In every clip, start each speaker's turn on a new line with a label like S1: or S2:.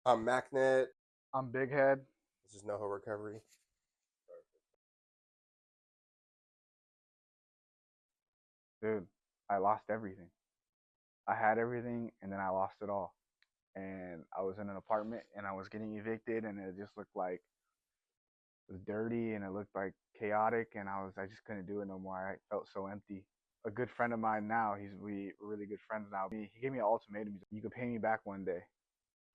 S1: I'm Mackned.
S2: I'm BigHead.
S1: This is NoHo Recovery.
S2: Dude, I lost everything. I had everything and then I lost it all. And I was in an apartment and I was getting evicted and it just looked like it was dirty and it looked like chaotic and I just couldn't do it no more. I felt so empty. A good friend of mine now, we're really good friends now. He gave me an ultimatum. He's like, you could pay me back one day.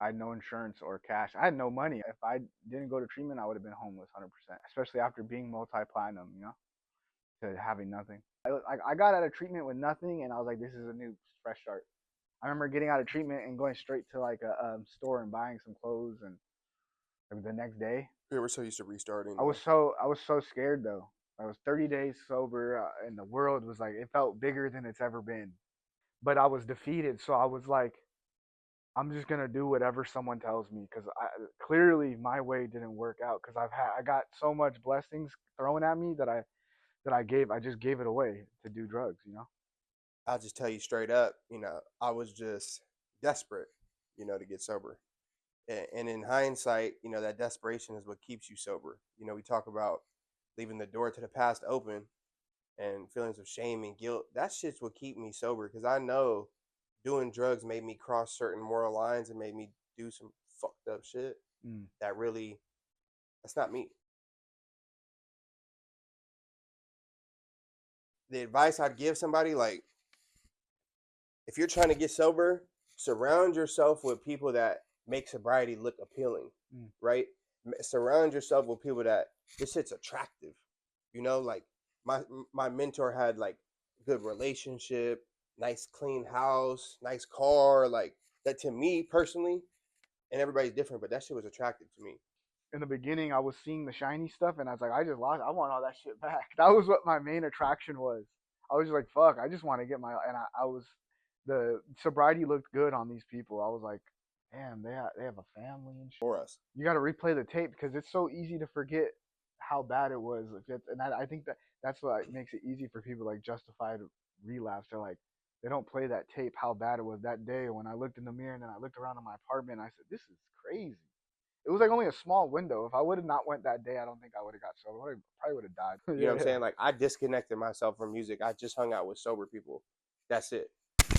S2: I had no insurance or cash. I had no money. If I didn't go to treatment, I would have been homeless 100%, especially after being multi-platinum, to having nothing. I got out of treatment with nothing, and I was like, this is a new fresh start. I remember getting out of treatment and going straight to like a store and buying some clothes, and like, the next day,
S1: You were so used to restarting.
S2: I was so scared though. I was 30 days sober, and the world was like it felt bigger than it's ever been. But I was defeated, so I was like, I'm just gonna do whatever someone tells me because clearly my way didn't work out because I got so much blessings thrown at me that I just gave it away to do drugs.
S1: I'll just tell you straight up, I was just desperate, to get sober. And in hindsight, that desperation is what keeps you sober. We talk about leaving the door to the past open and feelings of shame and guilt. That shit's what keep me sober because I know doing drugs made me cross certain moral lines and made me do some fucked up shit that really, that's not me. The advice I'd give somebody, like, if you're trying to get sober, surround yourself with people that make sobriety look appealing, right? Surround yourself with people that this shit's attractive. Like my mentor had like good relationship, nice clean house, nice car, like that to me personally, and everybody's different, but that shit was attractive to me.
S2: In the beginning, I was seeing the shiny stuff, and I was like, I just lost. I want all that shit back. That was what my main attraction was. I was just like, fuck. I just want to get my. And I was the sobriety looked good on these people. I was like, damn, they have a family and shit.
S1: For us,
S2: You got to replay the tape because it's so easy to forget how bad it was. And I think that's what makes it easy for people like justified relapse. They're like, they don't play that tape how bad it was that day. When I looked in the mirror and then I looked around in my apartment, I said, this is crazy. It was like only a small window. If I would have not went that day, I don't think I would have got sober. I probably would have died.
S1: you know what I'm saying? Like, I disconnected myself from music. I just hung out with sober people. That's it.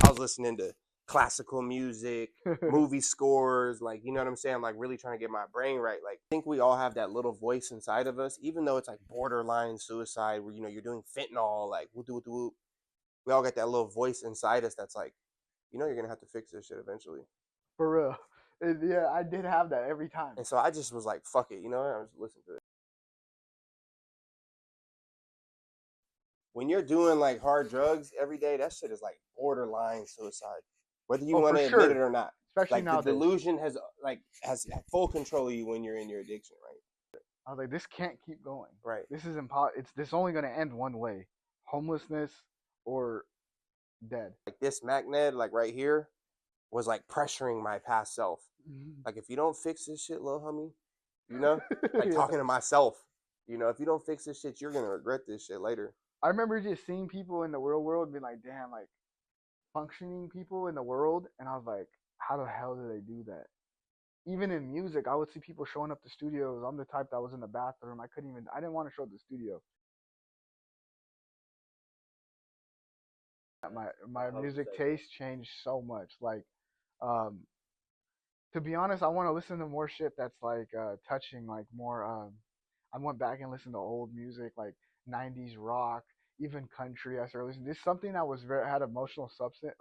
S1: I was listening to classical music, movie scores, like, you know what I'm saying? Like, really trying to get my brain right. Like, I think we all have that little voice inside of us, even though it's like borderline suicide where, you're doing fentanyl, like, whoop, whoop, whoop. We all got that little voice inside us that's like, you're going to have to fix this shit eventually.
S2: For real. Yeah, I did have that every time.
S1: And so I just was like, fuck it, I was listening to it. When you're doing like hard drugs every day, that shit is like borderline suicide, whether you want to admit it or not.
S2: Especially
S1: like
S2: nowadays.
S1: The delusion has full control of you when you're in your addiction, right?
S2: I was like, this can't keep going.
S1: Right.
S2: This is impossible. This only going to end one way: homelessness or dead.
S1: Like this Mackned, like right here, was like pressuring my past self. Like, if you don't fix this shit, little homie, like
S2: Yeah.
S1: talking to myself, if you don't fix this shit, you're gonna regret this shit later.
S2: I remember just seeing people in the real world being like, damn, like functioning people in the world, and I was like, how the hell do they do that? Even in music, I would see people showing up to studios. I'm the type that was in the bathroom. I didn't want to show up to the studio. My music taste changed so much. Like, um, to be honest, I want to listen to more shit that's like touching, like more. I went back and listened to old music, like '90s rock, even country. I started listening. This is something that was had emotional substance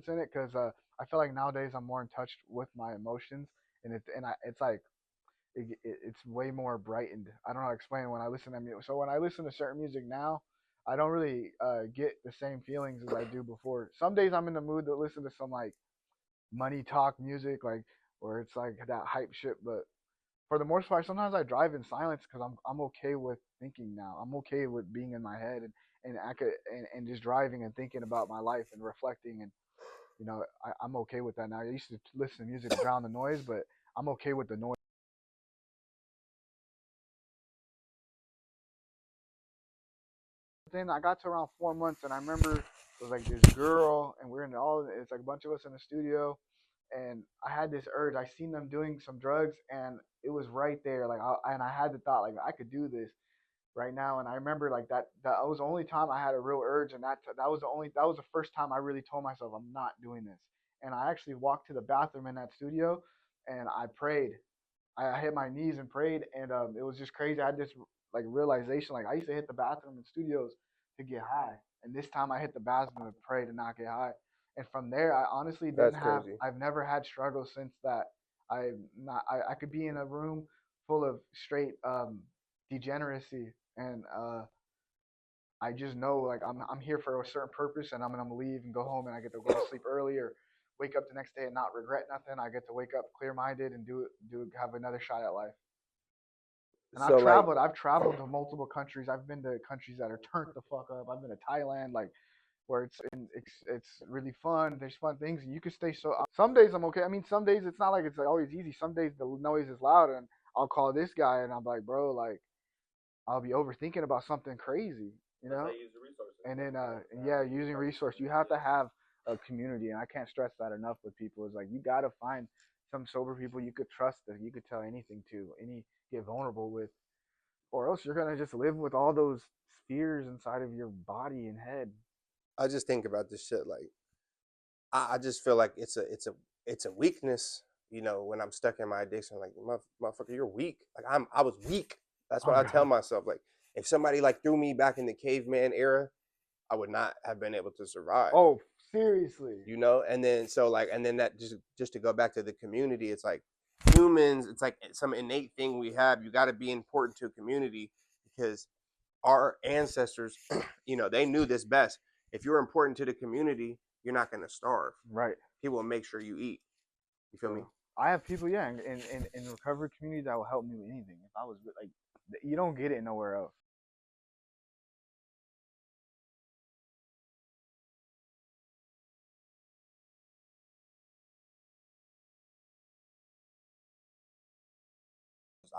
S2: in it because I feel like nowadays I'm more in touch with my emotions, and it's like it's way more brightened. I don't know how to explain it when I listen to music. So when I listen to certain music now, I don't really get the same feelings as I do before. Some days I'm in the mood to listen to some like money talk music, like where it's like that hype shit. But for the most part, sometimes I drive in silence because I'm okay with thinking now. I'm okay with being in my head and just driving and thinking about my life and reflecting and I'm okay with that now. I used to listen to music to drown the noise, but I'm okay with the noise. Then I got to around 4 months, and I remember it was like this girl, and we're in it's like a bunch of us in the studio, and I had this urge. I seen them doing some drugs, and it was right there. Like, and I had the thought, like, I could do this right now. And I remember like that was the only time I had a real urge, and that was the first time I really told myself I'm not doing this. And I actually walked to the bathroom in that studio, and I prayed. I hit my knees and prayed, and it was just crazy. I had this like realization, like I used to hit the bathroom in studios to get high, and this time I hit the bathroom to pray to not get high. And from there, I honestly didn't
S1: That's
S2: have.
S1: crazy.
S2: I've never had struggles since that. I could be in a room full of straight degeneracy, and I just know like I'm here for a certain purpose, and I'm gonna leave and go home, and I get to go to sleep early or wake up the next day and not regret nothing. I get to wake up clear minded and have another shot at life. And
S1: So like,
S2: I've traveled to multiple countries. I've been to countries that are turned the fuck up. I've been to Thailand, like where it's really fun. There's fun things, and you can stay so. Some days I'm okay. I mean, some days it's not like it's like always easy. Some days the noise is loud, and I'll call this guy, and I'm like, bro, like I'll be overthinking about something crazy, you know. And then yeah, using resource, you have to have a community, and I can't stress that enough with people. Is like you got to find some sober people you could trust, that you could tell anything to, get vulnerable with, or else you're gonna just live with all those fears inside of your body and head.
S1: I just think about this shit like I just feel like it's a weakness. You know, when I'm stuck in my addiction, like motherfucker, you're weak. Like I was weak. That's
S2: Oh
S1: what I tell
S2: God.
S1: myself. Like if somebody like threw me back in the caveman era, I would not have been able to survive.
S2: Oh, seriously.
S1: You know, and then so like, and then that just to go back to the community, it's like humans, it's like some innate thing we have. You got to be important to a community because our ancestors, you know, they knew this best. If you're important to the community, you're not going to starve.
S2: Right.
S1: People will make sure you eat. You feel me?
S2: So I have people, yeah, in recovery communities that will help me with anything. If I was like, you don't get it nowhere else.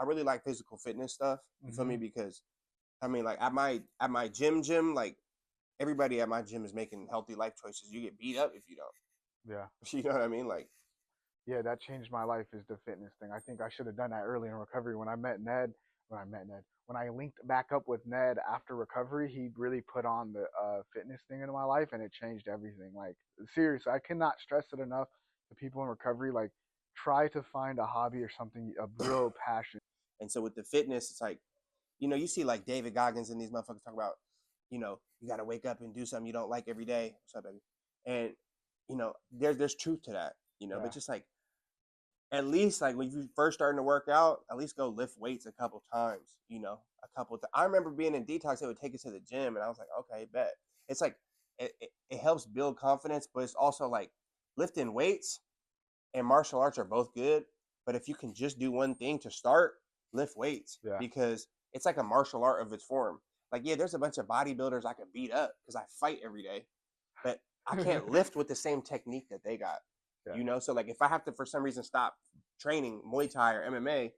S1: I really like physical fitness stuff. You feel me?
S2: Hmm.
S1: Because I mean, like at my gym, like everybody at my gym is making healthy life choices. You get beat up if you don't.
S2: Yeah.
S1: You know what I mean? Like,
S2: Yeah, that changed my life is the fitness thing. I think I should have done that early in recovery when I met Ned. When I linked back up with Ned after recovery, he really put on the fitness thing into my life, and it changed everything. Like seriously, I cannot stress it enough to people in recovery. Like, try to find a hobby or something, a real passion.
S1: and so with the fitness, it's like, you know, you see like David Goggins and these motherfuckers talk about, you know, you got to wake up and do something you don't like every day. What's up, baby? And you know, there's truth to that. You know,
S2: Yeah.
S1: but just like at least like when you first starting to work out, at least go lift weights a couple times. You know, a couple. I remember being in detox; they would take us to the gym, and I was like, okay, bet. It's like it helps build confidence, but it's also like lifting weights and martial arts are both good. But if you can just do one thing to start, lift weights
S2: Yeah.
S1: because it's like a martial art of its form. Like, yeah, there's a bunch of bodybuilders I could beat up because I fight every day, but I can't lift with the same technique that they got.
S2: Yeah.
S1: You know, so like if I have to for some reason stop training Muay Thai or MMA,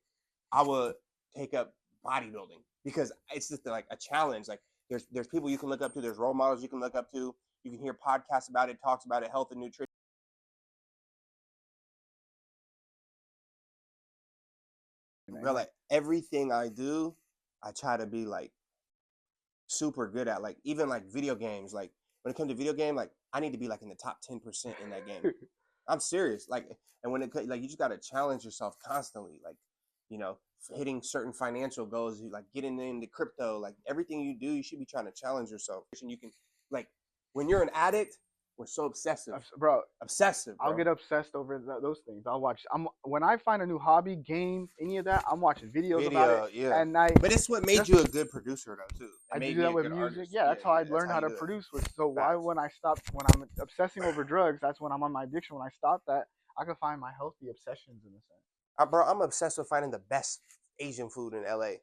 S1: I would take up bodybuilding because it's just like a challenge. Like there's people you can look up to, there's role models you can look up to. You can hear podcasts about it, talks about it, health and nutrition.
S2: And
S1: Bro,
S2: like,
S1: like everything I do, I try to be like super good at. Like even like video games. Like when it comes to video game, like I need to be like in the top 10% in that game. I'm serious. Like, and when it like you just gotta challenge yourself constantly. Like, you know, hitting certain financial goals. You like getting into crypto. Like everything you do, you should be trying to challenge yourself. And you can like when you're an addict, we're so
S2: bro,
S1: obsessive,
S2: I'll
S1: bro.
S2: get obsessed over those things. I'll watch. I'm when I find a new hobby, game, any of that, I'm watching videos about it
S1: Video, yeah.
S2: at night.
S1: But it's what made
S2: Just
S1: you a good producer though too. It
S2: I do
S1: made me
S2: that
S1: a
S2: with
S1: good
S2: music.
S1: artist.
S2: Yeah,
S1: Yeah,
S2: that's how I
S1: yeah. That's
S2: learned
S1: how
S2: how
S1: you
S2: to
S1: do it.
S2: produce. So why
S1: Facts.
S2: when I stop when I'm obsessing over drugs, that's when I'm on my addiction. When I stop that, I can find my healthy obsessions in a
S1: Bro, I'm obsessed with finding the best Asian food in LA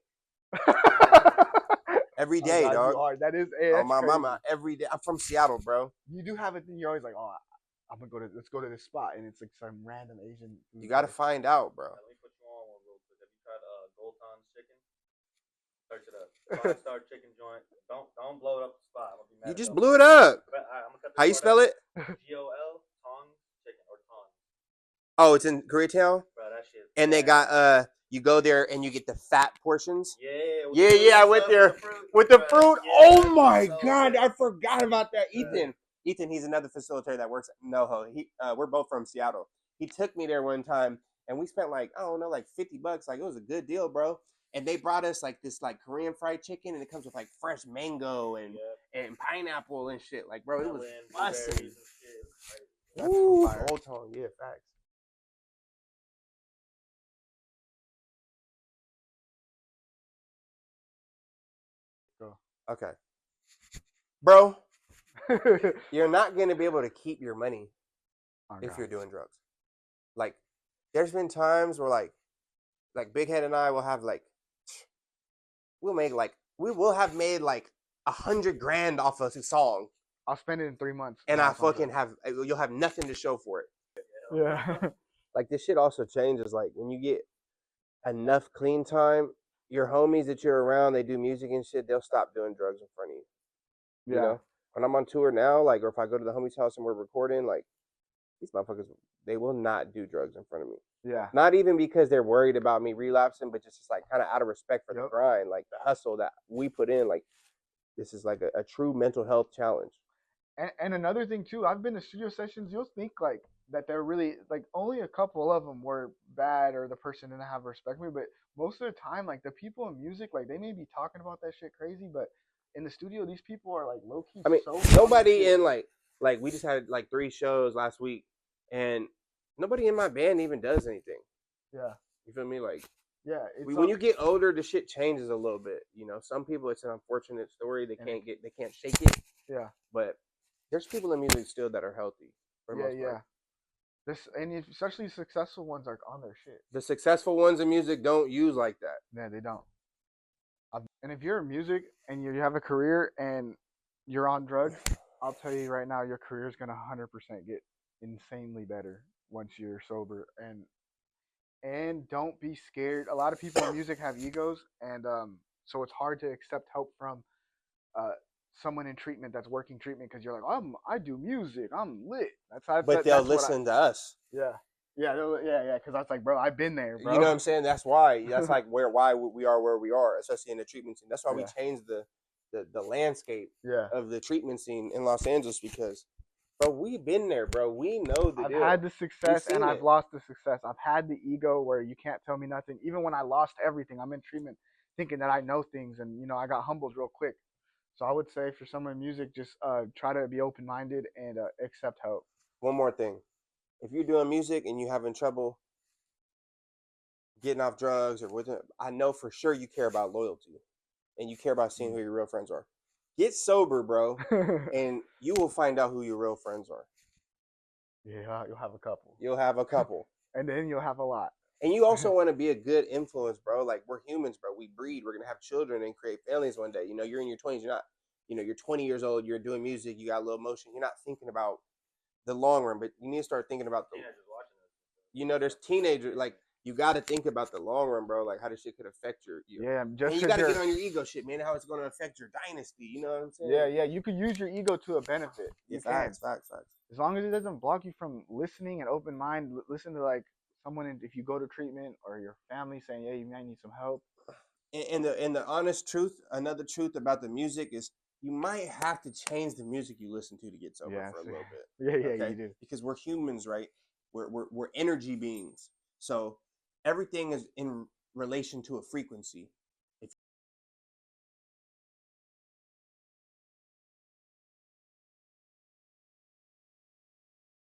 S2: sense.
S1: every
S2: Oh
S1: day,
S2: God, you
S1: dog.
S2: are. That is. Hey,
S1: Oh
S2: that's
S1: my
S2: crazy.
S1: mama, every day. I'm from Seattle, bro.
S2: You do have a thing. You're always like, oh, I'm gonna go to let's go to this spot, and it's like some random Asian food
S1: You got to
S2: place.
S1: find out, bro.
S3: Let me put you on one real quick. Have you tried Goth's chicken? Search it up. 5-star chicken joint. Don't blow it up the spot. I'm gonna be
S1: You
S3: mad as
S1: just
S3: hell.
S1: blew it up.
S3: But I'm gonna cut
S1: How
S3: this
S1: you
S3: short.
S1: spell it?
S3: GOL Tong chicken or Tong.
S1: Oh, it's in Koreatown,
S3: Bro, that shit.
S1: and they got you go there and you get the fat portions.
S3: Yeah.
S1: Yeah, I went there with the fruit.
S3: Yeah,
S1: Oh my
S3: so
S1: god,
S3: good.
S1: I forgot about that. Ethan, he's another facilitator that works at NoHo. We're both from Seattle. He took me there one time, and we spent like I don't know, like $50. Like it was a good deal, bro. And they brought us like this like Korean fried chicken, and it comes with like fresh mango and pineapple and shit. Like, bro, it was busting.
S2: That's some fire.
S1: Old Town, yeah, facts.
S2: Go.
S1: Okay, bro, you're not gonna be able to keep your money if you're doing drugs. Like, there's been times where like BigHead and I will have like, we will have made like 100 grand off of a song.
S2: I'll spend it in 3 months.
S1: And I fucking you'll have nothing to show for it.
S2: Yeah.
S1: Like this shit also changes. Like when you get enough clean time, your homies that you're around, they do music and shit, they'll stop doing drugs in front of you.
S2: Yeah.
S1: You know? When I'm on tour now, like, or if I go to the homie's house and we're recording, like, these motherfuckers, they will not do drugs in front of me.
S2: Yeah.
S1: Not even because they're worried about me relapsing, but just like kind of out of respect for the grind, like the hustle that we put in. Like, this is like a true mental health challenge.
S2: And another thing too, I've been to studio sessions. You'll think like that they're really like only a couple of them were bad or the person didn't have respect for me, but most of the time, like the people in music, like they may be talking about that shit crazy, but in the studio, these people are like low key.
S1: I mean,
S2: so
S1: nobody in like we just had like 3 shows last week, and nobody in my band even does anything.
S2: Yeah,
S1: you feel me? Like,
S2: yeah,
S1: when you get older, the shit changes a little bit. You know, some people it's an unfortunate story. They can't shake it.
S2: Yeah,
S1: but there's people in music still that are healthy. For the most part.
S2: Especially successful ones are on their shit.
S1: The successful ones in music don't use like that.
S2: Yeah, they don't. And if you're in music and you have a career and you're on drugs, I'll tell you right now, your career is gonna 100% get insanely better once you're sober. And don't be scared. A lot of people in music have egos, and so it's hard to accept help from someone in treatment that's working treatment because you're like, I do music, I'm lit.
S1: But they'll listen to us.
S2: Yeah. Yeah, because I was like, bro, I've been there, bro.
S1: You know what I'm saying? That's why. That's like why we are where we are, especially in the treatment scene. That's why we changed the landscape of the treatment scene in Los Angeles because, bro, we've been there, bro. We know the deal.
S2: I've had the success and I've lost the success. I've had the ego where you can't tell me nothing. Even when I lost everything, I'm in treatment thinking that I know things, and I got humbled real quick. So I would say for someone in music, just try to be open-minded and accept help.
S1: One more thing. If you're doing music and you're having trouble getting off drugs or with it, I know for sure you care about loyalty and you care about seeing who your real friends are. Get sober, bro, and you will find out who your real friends are.
S2: Yeah, you'll have a couple.
S1: You'll have a couple.
S2: And then you'll have a lot.
S1: And you also want to be a good influence, bro. Like, we're humans, bro. We breed. We're going to have children and create families one day. You're in your 20s. You're not, you're 20 years old. You're doing music. You got a little motion. You're not thinking about the long run, but you need to start thinking about there's teenagers. Like, you got to think about the long run, bro. Like, how this shit could affect you.
S2: Yeah,
S1: and you got to get on your ego shit, man. How it's going to affect your dynasty. You know what I'm saying?
S2: Yeah. You could use your ego to a benefit.
S1: Facts.
S2: As long as it doesn't block you from listening and open mind, listen to like someone if you go to treatment or your family saying, "Yeah, you might need some help."
S1: And the honest truth, another truth about the music is you might have to change the music you listen to get sober for a little bit.
S2: Yeah, you do.
S1: Because we're humans, right? We're energy beings. So everything is in relation to a frequency.